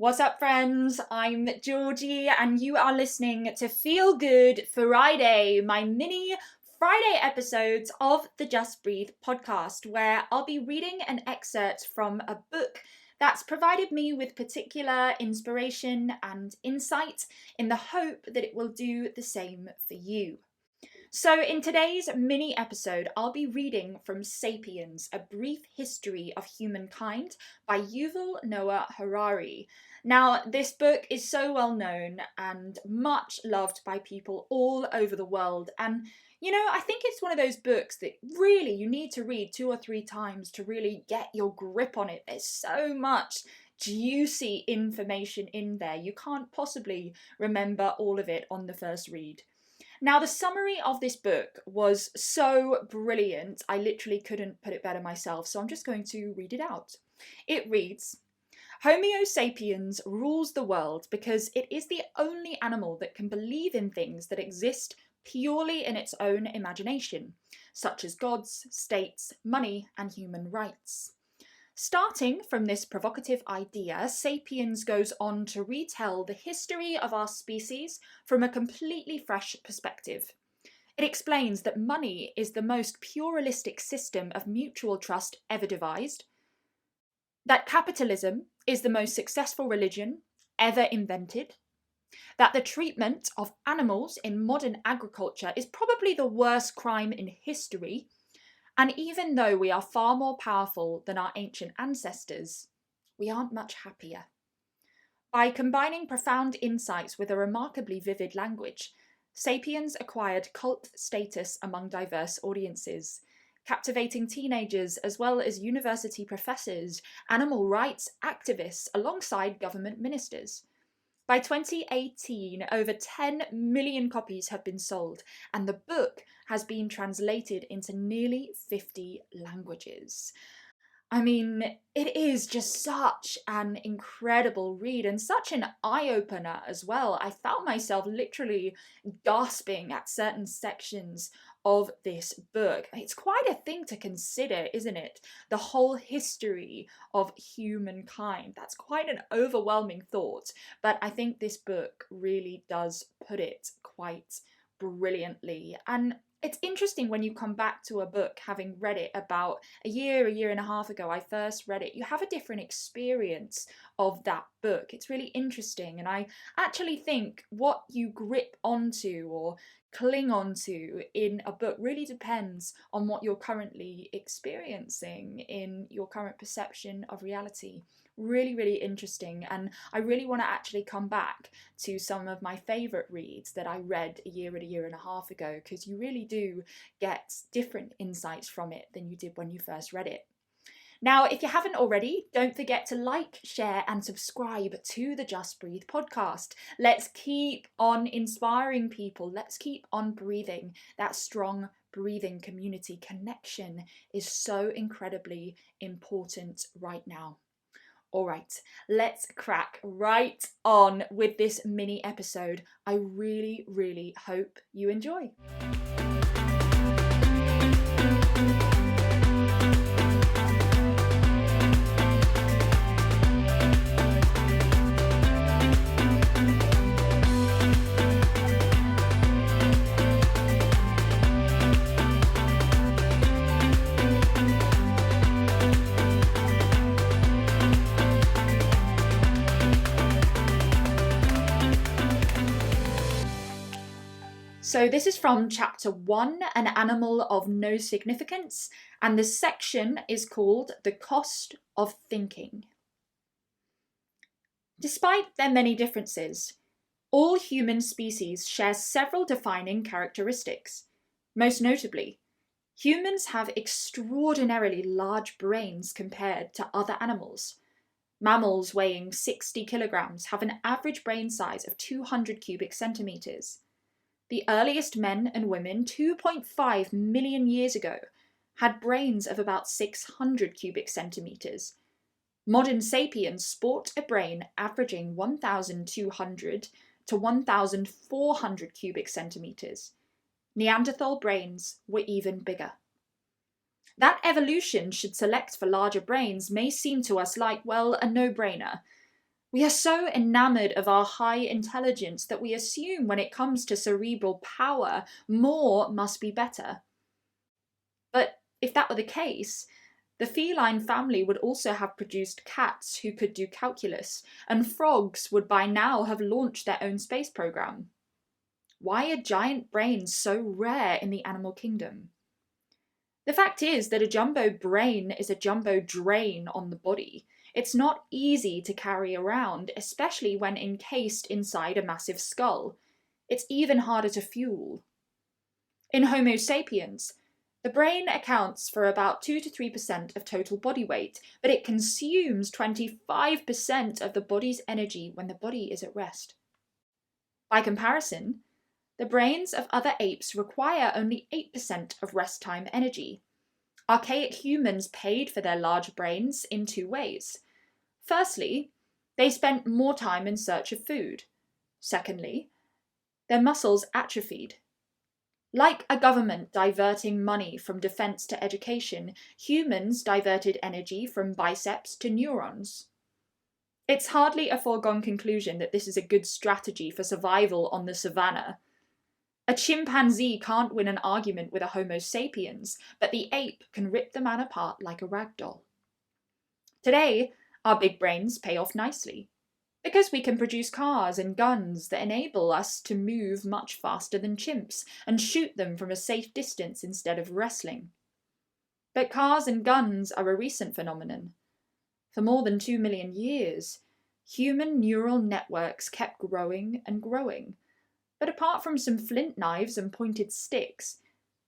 What's up, friends? I'm Georgie, and you are listening to Feel Good Friday, my mini Friday episodes of the Just Breathe podcast, where I'll be reading an excerpt from a book that's provided me with particular inspiration and insight in the hope that it will do the same for you. So in today's mini episode, I'll be reading from Sapiens, A Brief History of Humankind by Yuval Noah Harari. Now, this book is so well known and much loved by people all over the world. And, I think it's one of those books that really you need to read 2 or 3 times to really get your grip on it. There's so much juicy information in there. You can't possibly remember all of it on the first read. Now, the summary of this book was so brilliant, I literally couldn't put it better myself, so I'm just going to read it out. It reads, Homo sapiens rules the world because it is the only animal that can believe in things that exist purely in its own imagination, such as gods, states, money, and human rights. Starting from this provocative idea, Sapiens goes on to retell the history of our species from a completely fresh perspective. It explains that money is the most pluralistic system of mutual trust ever devised, that capitalism is the most successful religion ever invented, that the treatment of animals in modern agriculture is probably the worst crime in history, and even though we are far more powerful than our ancient ancestors, we aren't much happier. By combining profound insights with a remarkably vivid language, Sapiens acquired cult status among diverse audiences, captivating teenagers as well as university professors, animal rights activists, alongside government ministers. By 2018, over 10 million copies have been sold, and the book has been translated into nearly 50 languages. I mean, it is just such an incredible read and such an eye-opener as well. I found myself literally gasping at certain sections of this book. It's quite a thing to consider, isn't it? The whole history of humankind. That's quite an overwhelming thought, but I think this book really does put it quite brilliantly. And it's interesting when you come back to a book having read it about a year and a half ago. I first read it. You have a different experience of that book. It's really interesting. And I actually think what you grip onto or cling onto in a book really depends on what you're currently experiencing in your current perception of reality. Really, really interesting, and I really want to actually come back to some of my favourite reads that I read a year and a half ago, because you really do get different insights from it than you did when you first read it. Now, if you haven't already, don't forget to like, share and subscribe to the Just Breathe podcast. Let's keep on inspiring people. Let's keep on breathing. That strong breathing community connection is so incredibly important right now. All right, let's crack right on with this mini episode. I really, really hope you enjoy. So this is from chapter 1, An Animal of No Significance, and the section is called The Cost of Thinking. Despite their many differences, all human species share several defining characteristics. Most notably, humans have extraordinarily large brains compared to other animals. Mammals weighing 60 kilograms have an average brain size of 200 cubic centimeters. The earliest men and women 2.5 million years ago had brains of about 600 cubic centimeters. Modern sapiens sport a brain averaging 1,200 to 1,400 cubic centimeters. Neanderthal brains were even bigger. That evolution should select for larger brains may seem to us like, well, a no-brainer. We are so enamored of our high intelligence that we assume when it comes to cerebral power, more must be better. But if that were the case, the feline family would also have produced cats who could do calculus, and frogs would by now have launched their own space program. Why are giant brains so rare in the animal kingdom? The fact is that a jumbo brain is a jumbo drain on the body. It's not easy to carry around, especially when encased inside a massive skull. It's even harder to fuel. In Homo sapiens, the brain accounts for about 2 to 3% of total body weight, but it consumes 25% of the body's energy when the body is at rest. By comparison, the brains of other apes require only 8% of rest time energy. Archaic humans paid for their large brains in two ways. Firstly, they spent more time in search of food. Secondly, their muscles atrophied. Like a government diverting money from defense to education, humans diverted energy from biceps to neurons. It's hardly a foregone conclusion that this is a good strategy for survival on the savannah. A chimpanzee can't win an argument with a Homo sapiens, but the ape can rip the man apart like a rag doll. Today, our big brains pay off nicely, because we can produce cars and guns that enable us to move much faster than chimps and shoot them from a safe distance instead of wrestling. But cars and guns are a recent phenomenon. For more than 2 million years, human neural networks kept growing and growing. But apart from some flint knives and pointed sticks,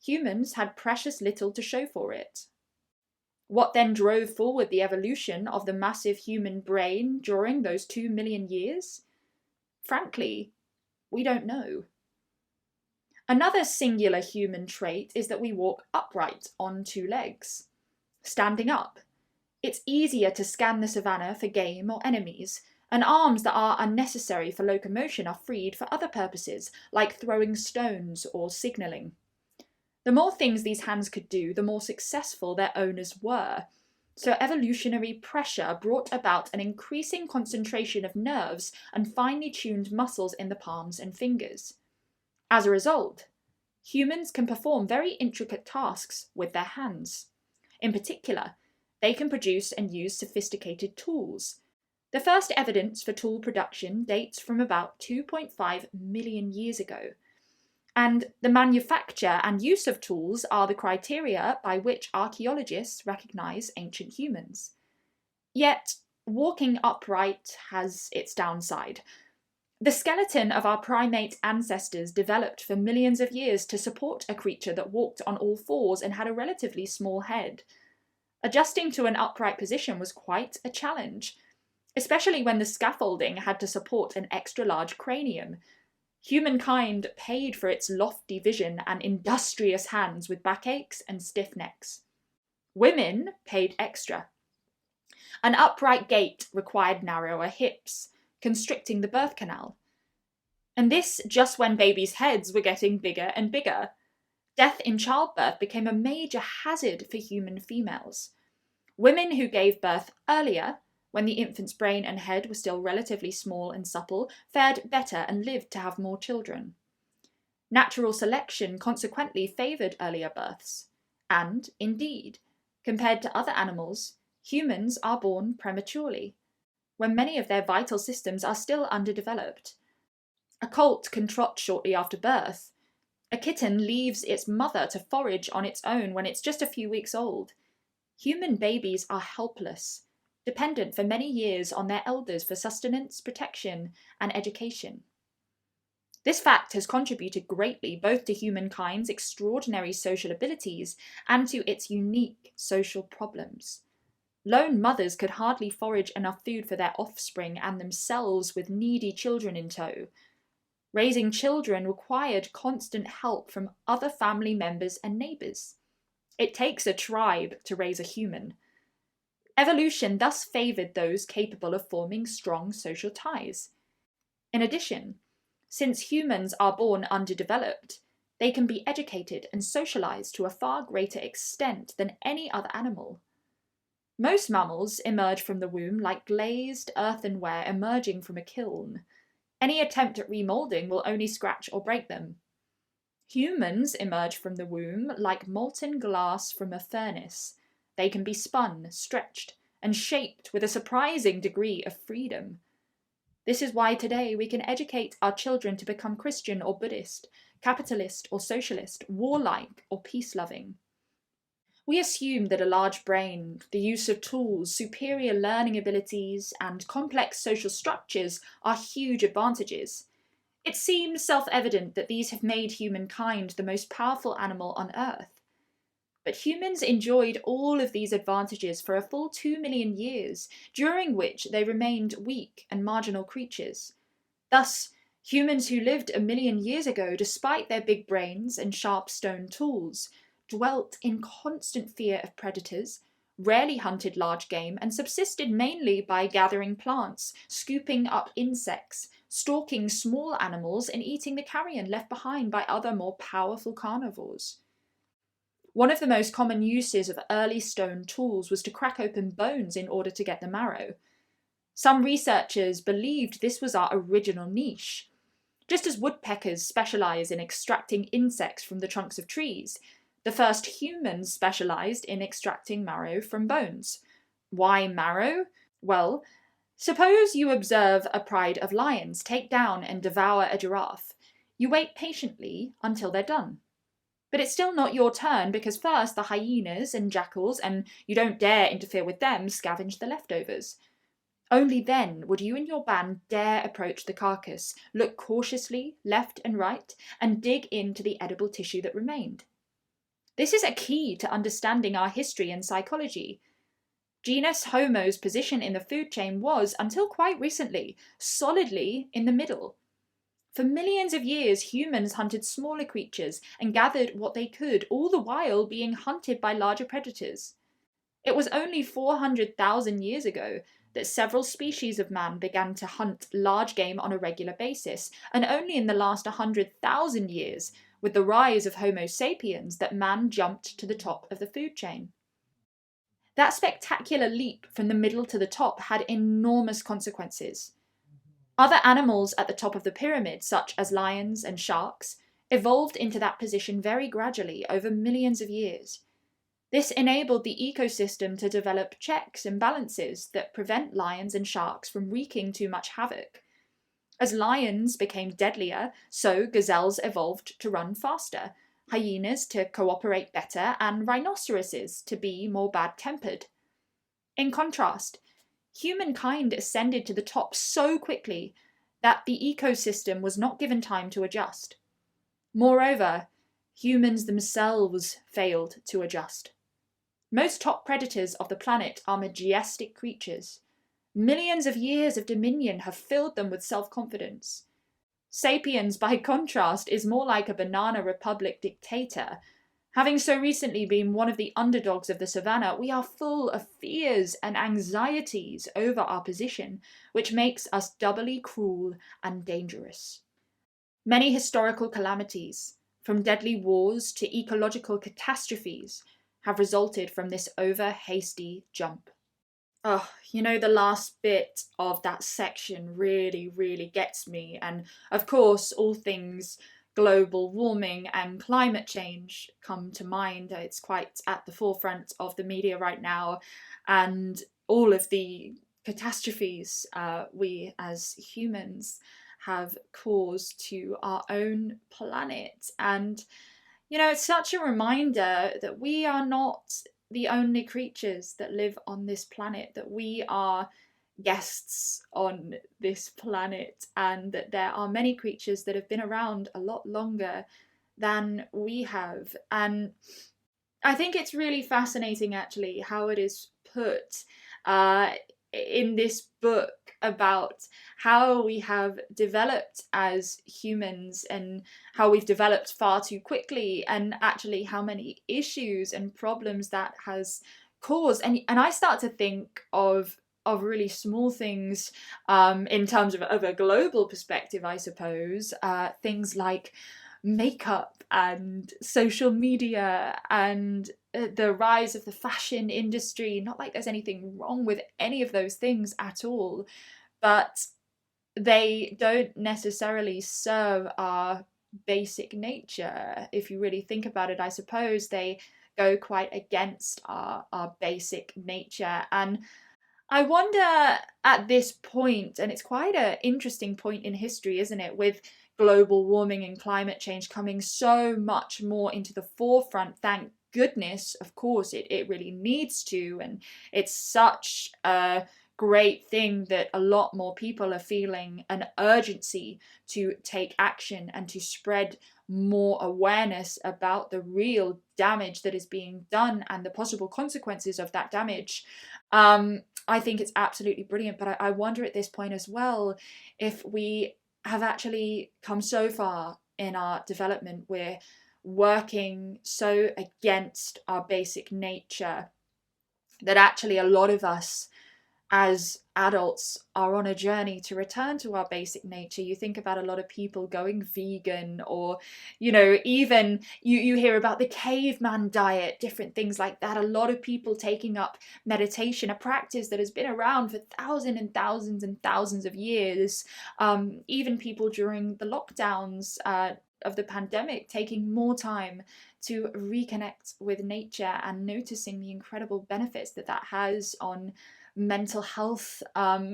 humans had precious little to show for it. What then drove forward the evolution of the massive human brain during those 2 million years? Frankly, we don't know. Another singular human trait is that we walk upright on two legs. Standing up. It's easier to scan the savannah for game or enemies, and arms that are unnecessary for locomotion are freed for other purposes, like throwing stones or signalling. The more things these hands could do, the more successful their owners were. So evolutionary pressure brought about an increasing concentration of nerves and finely tuned muscles in the palms and fingers. As a result, humans can perform very intricate tasks with their hands. In particular, they can produce and use sophisticated tools. The first evidence for tool production dates from about 2.5 million years ago, and the manufacture and use of tools are the criteria by which archaeologists recognise ancient humans. Yet, walking upright has its downside. The skeleton of our primate ancestors developed for millions of years to support a creature that walked on all fours and had a relatively small head. Adjusting to an upright position was quite a challenge, especially when the scaffolding had to support an extra-large cranium. Humankind paid for its lofty vision and industrious hands with backaches and stiff necks. Women paid extra. An upright gait required narrower hips, constricting the birth canal. And this just when babies' heads were getting bigger and bigger. Death in childbirth became a major hazard for human females. Women who gave birth earlier, when the infant's brain and head were still relatively small and supple, fared better and lived to have more children. Natural selection consequently favoured earlier births. And, indeed, compared to other animals, humans are born prematurely, when many of their vital systems are still underdeveloped. A colt can trot shortly after birth. A kitten leaves its mother to forage on its own when it's just a few weeks old. Human babies are helpless, dependent for many years on their elders for sustenance, protection, and education. This fact has contributed greatly both to humankind's extraordinary social abilities and to its unique social problems. Lone mothers could hardly forage enough food for their offspring and themselves with needy children in tow. Raising children required constant help from other family members and neighbours. It takes a tribe to raise a human. Evolution thus favoured those capable of forming strong social ties. In addition, since humans are born underdeveloped, they can be educated and socialised to a far greater extent than any other animal. Most mammals emerge from the womb like glazed earthenware emerging from a kiln. Any attempt at remoulding will only scratch or break them. Humans emerge from the womb like molten glass from a furnace. They can be spun, stretched, and shaped with a surprising degree of freedom. This is why today we can educate our children to become Christian or Buddhist, capitalist or socialist, warlike or peace-loving. We assume that a large brain, the use of tools, superior learning abilities, and complex social structures are huge advantages. It seems self-evident that these have made humankind the most powerful animal on Earth. But humans enjoyed all of these advantages for a full 2 million years, during which they remained weak and marginal creatures. Thus, humans who lived 1 million years ago, despite their big brains and sharp stone tools, dwelt in constant fear of predators, rarely hunted large game, and subsisted mainly by gathering plants, scooping up insects, stalking small animals, and eating the carrion left behind by other more powerful carnivores. One of the most common uses of early stone tools was to crack open bones in order to get the marrow. Some researchers believed this was our original niche. Just as woodpeckers specialize in extracting insects from the trunks of trees, the first humans specialized in extracting marrow from bones. Why marrow? Well, suppose you observe a pride of lions take down and devour a giraffe. You wait patiently until they're done. But it's still not your turn because first the hyenas and jackals, and you don't dare interfere with them, scavenge the leftovers. Only then would you and your band dare approach the carcass, look cautiously left and right, and dig into the edible tissue that remained. This is a key to understanding our history and psychology. Genus Homo's position in the food chain was, until quite recently, solidly in the middle. For millions of years, humans hunted smaller creatures and gathered what they could, all the while being hunted by larger predators. It was only 400,000 years ago that several species of man began to hunt large game on a regular basis, and only in the last 100,000 years, with the rise of Homo sapiens, that man jumped to the top of the food chain. That spectacular leap from the middle to the top had enormous consequences. Other animals at the top of the pyramid, such as lions and sharks, evolved into that position very gradually over millions of years. This enabled the ecosystem to develop checks and balances that prevent lions and sharks from wreaking too much havoc. As lions became deadlier, so gazelles evolved to run faster, hyenas to cooperate better, and rhinoceroses to be more bad-tempered. In contrast, humankind ascended to the top so quickly that the ecosystem was not given time to adjust. Moreover, humans themselves failed to adjust. Most top predators of the planet are majestic creatures. Millions of years of dominion have filled them with self-confidence. Sapiens, by contrast, is more like a banana republic dictator. Having so recently been one of the underdogs of the savannah, we are full of fears and anxieties over our position, which makes us doubly cruel and dangerous. Many historical calamities, from deadly wars to ecological catastrophes, have resulted from this over-hasty jump. Oh, the last bit of that section really gets me. And of course, all things global warming and climate change come to mind. It's quite at the forefront of the media right now. And all of the catastrophes we as humans have caused to our own planet. And it's such a reminder that we are not the only creatures that live on this planet, that we are guests on this planet, and that there are many creatures that have been around a lot longer than we have. And I think it's really fascinating, actually, how it is put in this book about how we have developed as humans and how we've developed far too quickly, and actually how many issues and problems that has caused. And I start to think of really small things in terms of a global perspective, I suppose. Things like makeup and social media and the rise of the fashion industry. Not like there's anything wrong with any of those things at all, but they don't necessarily serve our basic nature. If you really think about it, I suppose they go quite against our basic nature. And I wonder at this point, and it's quite an interesting point in history, isn't it, with global warming and climate change coming so much more into the forefront. Thank goodness, of course, it really needs to. And it's such a great thing that a lot more people are feeling an urgency to take action and to spread more awareness about the real damage that is being done and the possible consequences of that damage. I think it's absolutely brilliant, but I wonder at this point as well if we have actually come so far in our development. We're working so against our basic nature that actually a lot of us as adults are on a journey to return to our basic nature. You think about a lot of people going vegan, or even you hear about the caveman diet, different things like that. A lot of people taking up meditation, a practice that has been around for thousands and thousands and thousands of years. Even people during the lockdowns of the pandemic taking more time to reconnect with nature and noticing the incredible benefits that has on mental health,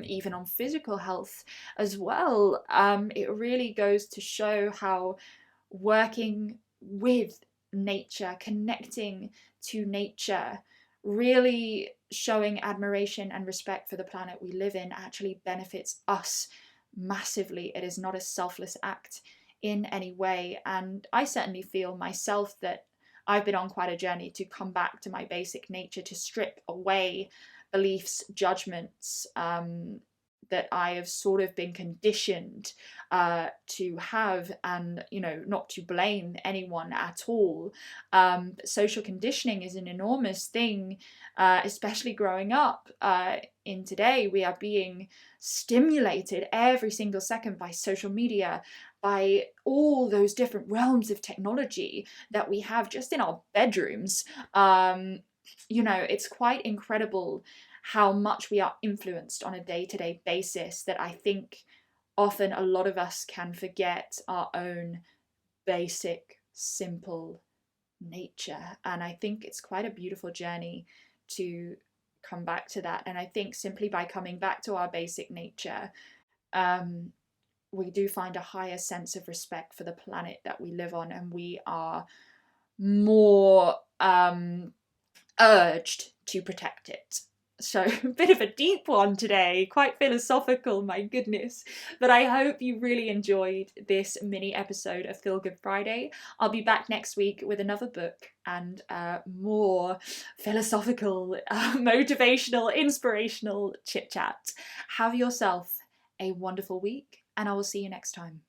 even on physical health as well. It really goes to show how working with nature, connecting to nature, really showing admiration and respect for the planet we live in actually benefits us massively. It is not a selfless act in any way. And I certainly feel myself that I've been on quite a journey to come back to my basic nature, to strip away beliefs, judgments that I have sort of been conditioned to have, and not to blame anyone at all. Social conditioning is an enormous thing, especially growing up. In today, we are being stimulated every single second by social media, by all those different realms of technology that we have just in our bedrooms. It's quite incredible how much we are influenced on a day-to-day basis, that I think often a lot of us can forget our own basic, simple nature. And I think it's quite a beautiful journey to come back to that. And I think simply by coming back to our basic nature, we do find a higher sense of respect for the planet that we live on, and we are more urged to protect it. So a bit of a deep one today, quite philosophical, my goodness. But I hope you really enjoyed this mini episode of Feel Good Friday. I'll be back next week with another book and more philosophical, motivational, inspirational chit chat. Have yourself a wonderful week, and I will see you next time.